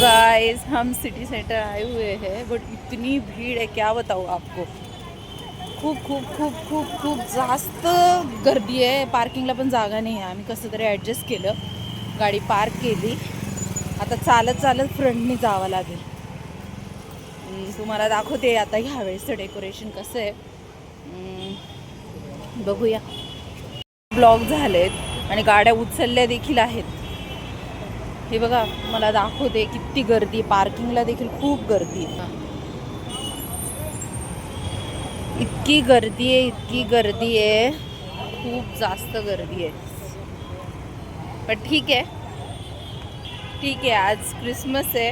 Guys हम city centre आए हुए हैं, बट इतनी भीड़ है क्या बताऊँ आपको. खूप खूप खूप खूप खूप जास्त गर्दी आहे. पार्किंगला पण जागा नाही आहे. आम्ही कसं तरी ॲडजस्ट केलं, गाडी पार्क केली. आता चालत चालत फ्रंटनी जावं लागेल. तुम्हाला दाखवते आता ह्यावेळेसचं डेकोरेशन कसं आहे. बघूया. ब्लॉक झालेत आणि गाड्या उचलल्या देखील आहेत. हे बघा, मला दाखवते किती गर्दी. पार्किंगला देखील खूप गर्दी आहे. इतकी गर्दी आहे, इतकी गर्दी आहे, खूप जास्त गर्दी आहे. पण ठीक आहे, ठीक आहे. आज क्रिसमस आहे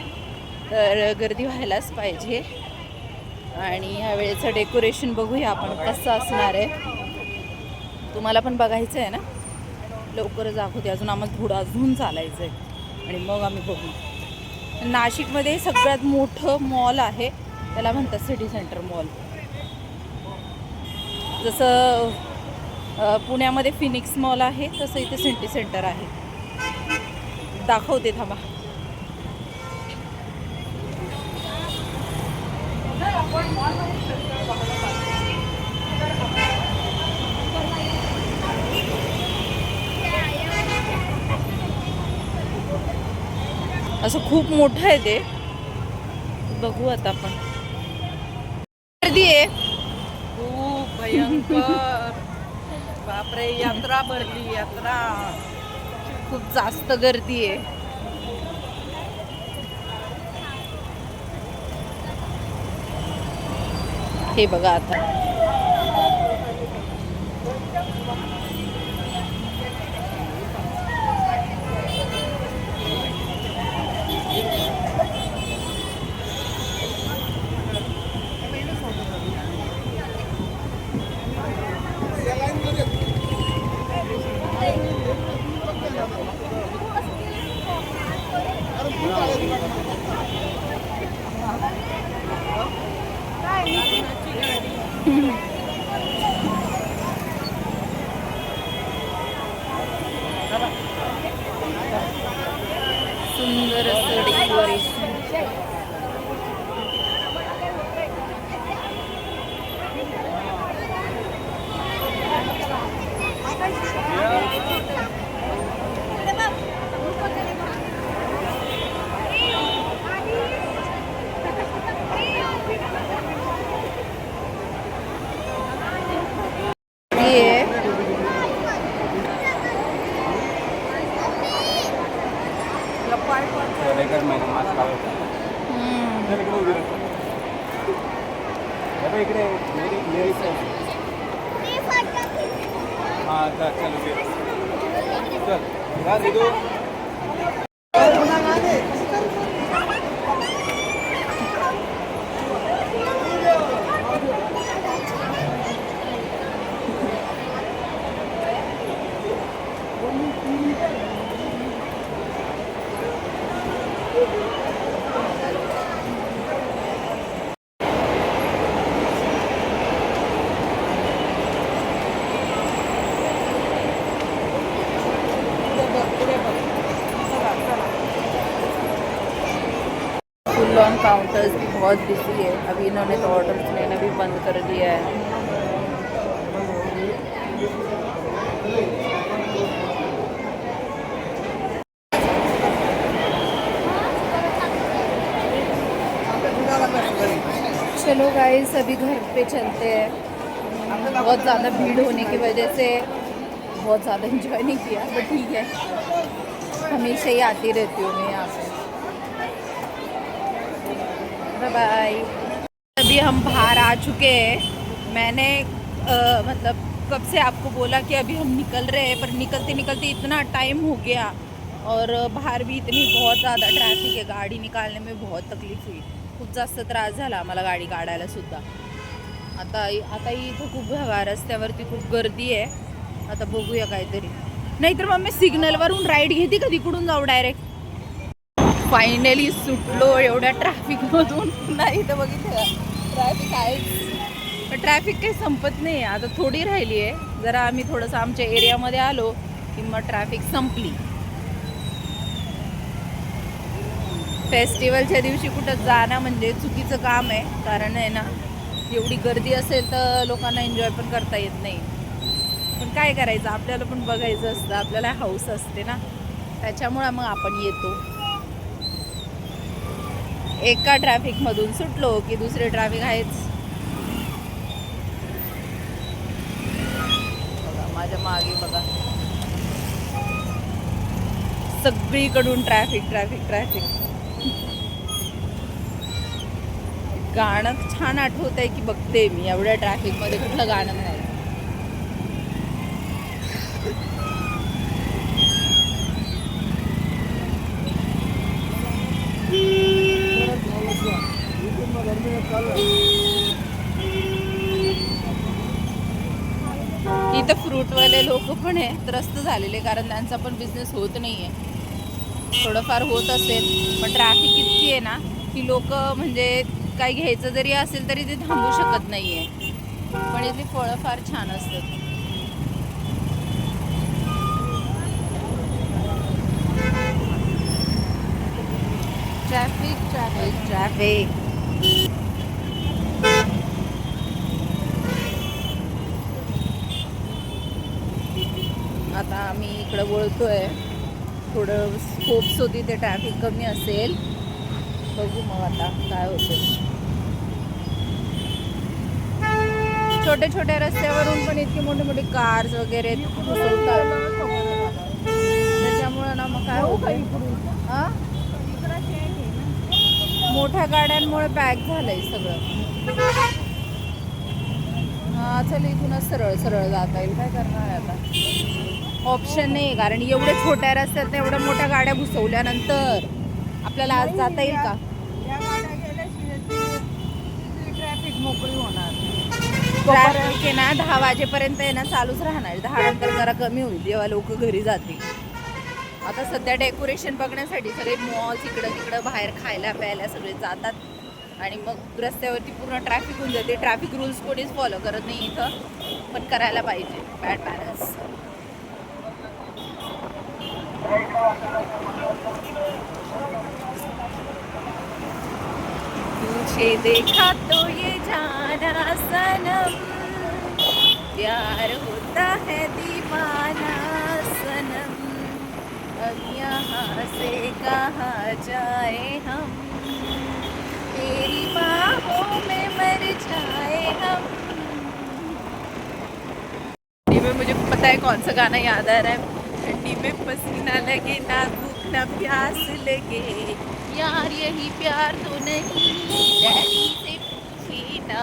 तर गर्दी व्हायलाच पाहिजे. आणि ह्यावेळेचं डेकोरेशन बघूया आपण कसं असणार आहे. तुम्हाला पण बघायचं आहे ना. लवकरच दाखवते. अजून आम्हाला थोडं अजून चालायचं आहे आणि मग आम्ही बघू. नाशिकमध्ये सगळ्यात मोठं मॉल आहे, त्याला म्हणतात सिटी सेंटर मॉल. जसं पुण्यामध्ये फिनिक्स मॉल आहे तसं इथे सिटी सेंटर आहे. दाखवते थांबा. असं खूप मोठं आहे ते. बघू आता आपण. गर्दी आहे खूप भयंकर. बापरे, यात्रा भरली, यात्रा. खूप जास्त गर्दी आहे. हे बघा आता. सुंदर असं डेकोरेशन. फुल ऑन काउंटर्स भी बहुत बिजी है. अभी इन्होंने तो ऑर्डर्स लेना भी बंद कर दिया है. चलो गाइस, अभी घर पे चलते हैं. बहुत ज़्यादा भीड़ होने की वजह से बहुत ज़्यादा एंजॉय नहीं किया, बट ठीक है, हमेशा ही आती रहती हूँ मैं यहाँ पे. Bye bye. अभी हम बाहर आ चुके हैं. मैंने मतलब कब से आपको बोला कि अभी हम निकल रहे हैं, पर निकलते निकलते इतना टाइम हो गया और बाहर भी इतनी बहुत ज़्यादा ट्रॅफिक आहे. गाडी निकालने में बहुत तकलीफ हुई. खूप जास्त त्रास झाला आम्हाला गाडी काढायला सुद्धा. आता इथं खूप रस्त्यावरती खूप गर्दी आहे. आता बघूया काहीतरी. नाहीतर मग मी सिग्नलवरून राईड घेते का तिकडून जाऊ डायरेक्ट. फायनली सुटलो एवढ्या ट्रॅफिकमधून. नाही तर बघितलं ट्रॅफिक आहेच, पण ट्रॅफिक काही संपत नाही. आता थोडी राहिली आहे. जरा आम्ही थोडंसं आमच्या एरियामध्ये आलो की मग ट्रॅफिक संपली. फेस्टिवलच्या दिवशी कुठं जाणं म्हणजे चुकीचं काम आहे, कारण आहे ना एवढी गर्दी असेल तर लोकांना एन्जॉय पण करता येत नाही. पण काय करायचं, आपल्याला पण बघायचं असतं, आपल्याला हौस असते ना, त्याच्यामुळं मग आपण येतो. एका ट्रॅफिकमधून सुटलो की दुसरे ट्रॅफिक आहेच. बघा माझ्या मागे बघा, सगळीकडून ट्रॅफिक ट्रॅफिक ट्रॅफिक. गाणं छान आठवत आहे की बघते मी एवढ्या ट्रॅफिकमध्ये कुठलं गाणं नाही. इथं फ्रूटवाले लोक पण आहे त्रस्त झालेले, कारण त्यांचा पण बिझनेस होत नाही आहे. थोडंफार होत असेल पण ट्रॅफिक इतकी आहे ना की लोक म्हणजे काही घ्यायचं जरी असेल तरी ते थांबू शकत नाही आहे. पण इथली फळं फार छान असतात. Traffic traffic traffic. आता आम्ही इकडं वळतोय, थोडं स्कोप्स होती ते ट्रॅफिक कमी असेल, बघू मग आता काय होतं. छोट्या छोट्या रस्त्यावरून पण इतके मोठे मोठे कार्स वगैरे घुसवतात, त्याच्यामुळं ना मग काय होतं, मोठ्या गाड्यांमुळे पॅक झालंय सगळं. हा चल इथूनच सरळ सरळ जाता येईल, काय करणार आहे आता, ऑप्शन नाही, कारण एवढ्या छोट्या रस्त्यात एवढ्या मोठ्या गाड्या घुसवल्यानंतर आपल्याला आज जाता येईल का. ट्रॅफिक मोकळी होणार. ट्रॅफिक आहे ना 10 वाजेपर्यंत आहे ना चालूच राहणार, 10 नंतर जरा कमी होईल जेव्हा लोक घरी जातील. आता सध्या डेकोरेशन बघण्यासाठी सगळे मॉल्स इकडं तिकडं बाहेर खायला प्यायला सगळे जातात, आणि मग रस्त्यावरती पूर्ण ट्रॅफिक होऊन जाते. ट्रॅफिक रूल्स कोणीच फॉलो करत नाही इथं, पण करायला पाहिजे. Bad manners. तुझे देखा तो ये जाना सनम, प्यार होता है दीवाना सनम, अब यहाँ से कहाँ जाए हम, तेरी बाहों में मर जाए हम. ठंडी में मुझे पता है कौन सा गाना याद आ रहा है. ठंडी में पसीना लगे ना भूख ना प्यास लगे, यार यही प्यार तो नहीं, डैडी से पूछी ना.